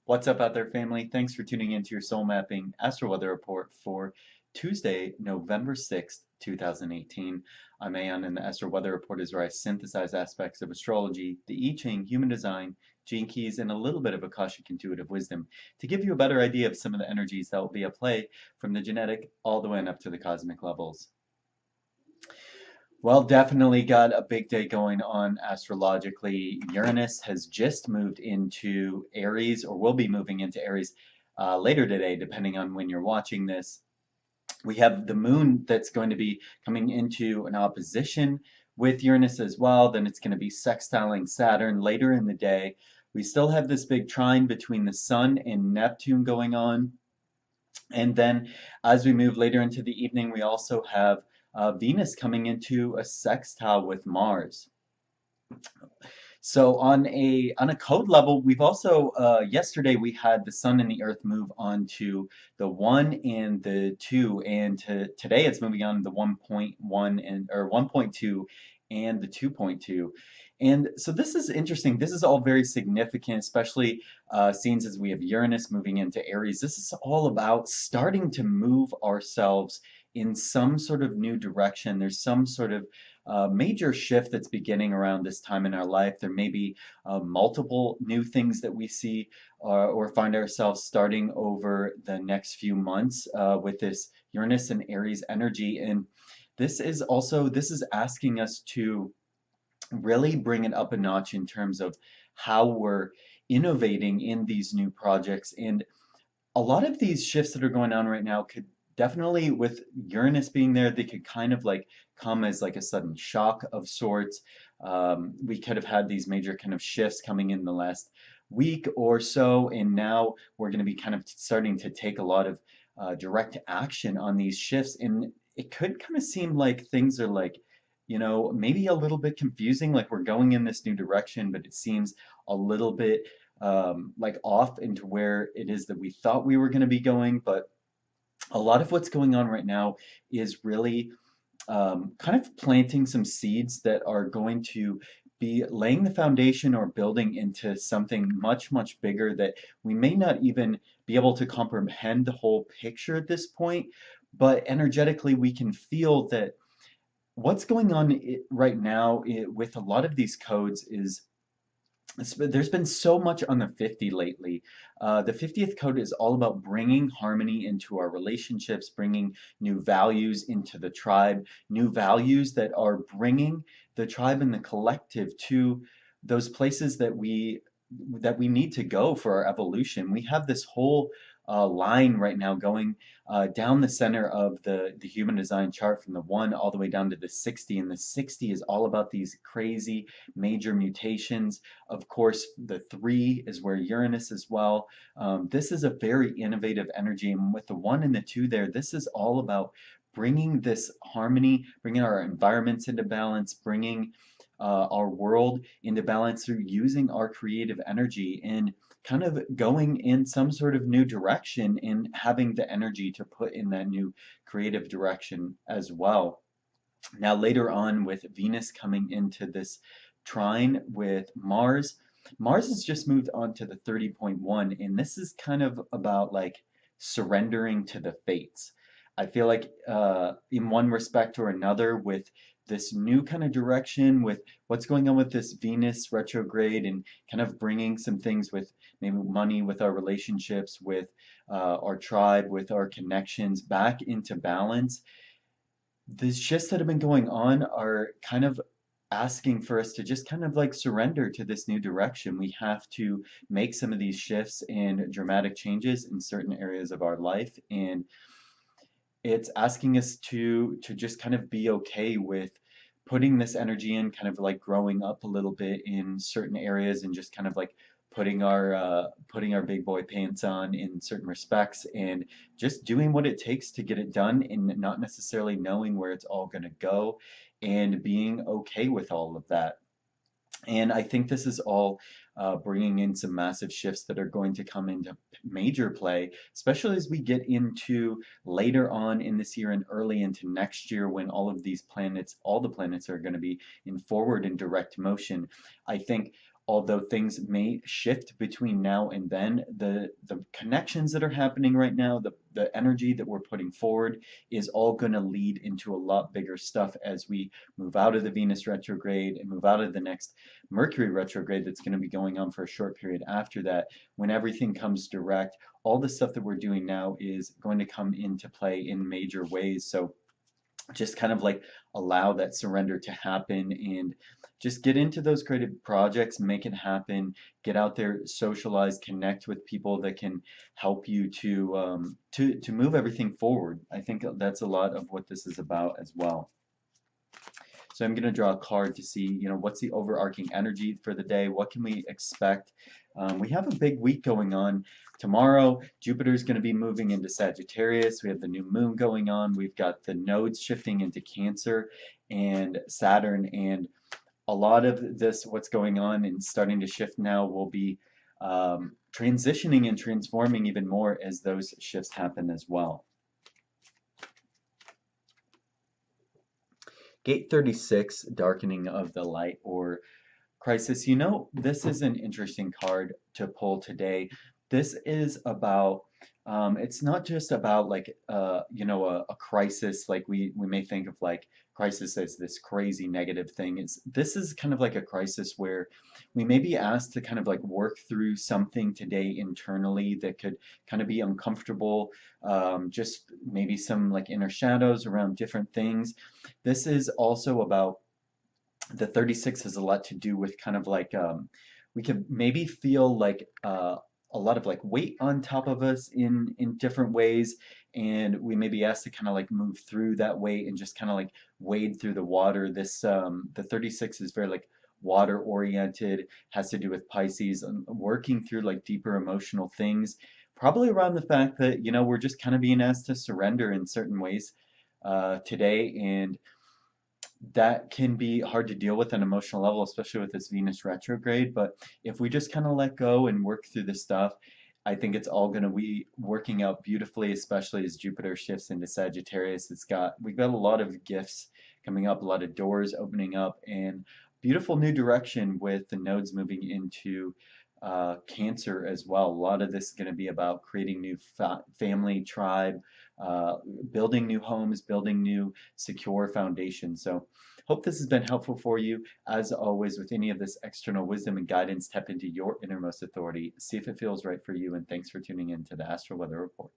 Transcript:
What's up out there, family? Thanks for tuning into your Soul Mapping Astral Weather Report for Tuesday, November 6th, 2018. I'm Aeon, and the Astral Weather Report is where I synthesize aspects of astrology, the I Ching, human design, gene keys, and a little bit of Akashic intuitive wisdom to give you a better idea of some of the energies that will be at play from the genetic all the way up to the cosmic levels. Well, definitely got a big day going on astrologically. Uranus has just moved into Aries, or will be moving into Aries later today, depending on when you're watching this. We have the moon that's going to be coming into an opposition with Uranus as well. Then it's going to be sextiling Saturn later in the day. We still have this big trine between the sun and Neptune going on. And then as we move later into the evening, we also have Venus coming into a sextile with Mars. So on a code level, we've also yesterday we had the Sun and the Earth move on to the 1 and the 2, and today it's moving on to the 1.1 and or 1.2 and the 2.2. And so this is interesting. This is all very significant, especially scenes as we have Uranus moving into Aries. This is all about starting to move ourselves in some sort of new direction. There's some sort of major shift that's beginning around this time in our life. There may be multiple new things that we see or find ourselves starting over the next few months with this Uranus and Aries energy. And this is asking us to really bring it up a notch in terms of how we're innovating in these new projects. And a lot of these shifts that are going on right now could definitely, with Uranus being there, they could kind of like come as like a sudden shock of sorts. We could have had these major kind of shifts coming in the last week or so, and now we're going to be kind of starting to take a lot of direct action on these shifts. And it could kind of seem like things are like, maybe a little bit confusing, like we're going in this new direction, but it seems a little bit like off into where it is that we thought we were going to be going. But a lot of what's going on right now is really kind of planting some seeds that are going to be laying the foundation or building into something much, much bigger that we may not even be able to comprehend the whole picture at this point. But energetically, we can feel that what's going on right now with a lot of these codes is there's been so much on the 50 lately. The 50th code is all about bringing harmony into our relationships, bringing new values into the tribe, new values that are bringing the tribe and the collective to those places that we need to go for our evolution. We have this whole line right now going down the center of the human design chart from the 1 all the way down to the 60. And the 60 is all about these crazy major mutations. Of course, the 3 is where Uranus as well. This is a very innovative energy. And with the 1 and the 2 there, this is all about bringing this harmony, bringing our environments into balance, bringing our world into balance through using our creative energy and kind of going in some sort of new direction and having the energy to put in that new creative direction as well. Now, later on, with Venus coming into this trine with Mars, Mars has just moved on to the 30.1, and this is kind of about like surrendering to the fates. I feel like, in one respect or another, with this new kind of direction, with what's going on with this Venus retrograde, and kind of bringing some things with maybe money, with our relationships, with our tribe, with our connections back into balance. The shifts that have been going on are kind of asking for us to just kind of like surrender to this new direction. We have to make some of these shifts and dramatic changes in certain areas of our life, and it's asking us to just kind of be okay with putting this energy in, kind of like growing up a little bit in certain areas, and just kind of like putting our big boy pants on in certain respects, and just doing what it takes to get it done, and not necessarily knowing where it's all going to go, and being okay with all of that. And I think this is all bringing in some massive shifts that are going to come into major play, especially as we get into later on in this year and early into next year, when all the planets are going to be in forward and direct motion. I think although things may shift between now and then, the connections that are happening right now, the energy that we're putting forward is all going to lead into a lot bigger stuff as we move out of the Venus retrograde and move out of the next Mercury retrograde that's going to be going on for a short period after that. When everything comes direct, all the stuff that we're doing now is going to come into play in major ways. So just kind of like allow that surrender to happen and just get into those creative projects, make it happen, get out there, socialize, connect with people that can help you to move everything forward. I think that's a lot of what this is about as well. So I'm going to draw a card to see, what's the overarching energy for the day? What can we expect? We have a big week going on. Tomorrow, Jupiter is going to be moving into Sagittarius. We have the new moon going on. We've got the nodes shifting into Cancer and Saturn. And a lot of this, what's going on and starting to shift now, will be transitioning and transforming even more as those shifts happen as well. Gate 36, Darkening of the Light, or Crisis. This is an interesting card to pull today. This is about, it's not just about like, a crisis, like we may think of like crisis as this crazy negative thing. This is kind of like a crisis where we may be asked to kind of like work through something today internally that could kind of be uncomfortable, just maybe some like inner shadows around different things. This is also about the 36 has a lot to do with kind of like we could maybe feel like a lot of like weight on top of us in different ways, and we may be asked to kind of like move through that weight and just kind of like wade through the water. The 36 is very like water oriented, has to do with Pisces and working through like deeper emotional things, probably around the fact that we're just kind of being asked to surrender in certain ways today, and that can be hard to deal with on an emotional level, especially with this Venus retrograde. But if we just kind of let go and work through this stuff, I think it's all going to be working out beautifully, especially as Jupiter shifts into Sagittarius. We've got a lot of gifts coming up, a lot of doors opening up, and beautiful new direction with the nodes moving into Cancer as well. A lot of this is going to be about creating new family, tribe, uh, building new homes, building new secure foundations. So hope this has been helpful for you. As always, with any of this external wisdom and guidance, tap into your innermost authority. See if it feels right for you. And thanks for tuning in to the Astral Weather Report.